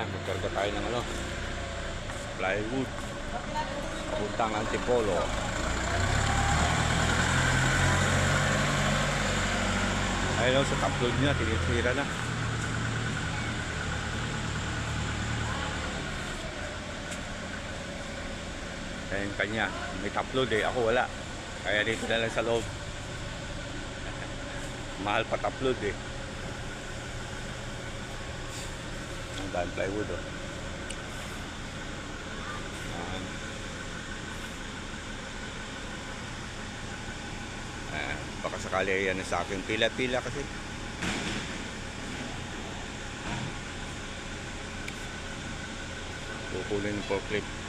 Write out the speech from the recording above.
Ayan, magkarga tayo ng ano, plywood. Papuntang Antipolo. Ayun sa top load niya, tinitira na. Ayun kanya, may top load eh, ako wala. Kaya dito na lang sa loob. Mahal pa top load eh. Ang daan plywood oh. Baka sakali yan sa akin. Pila-pila kasi. Kukulin ng forklift.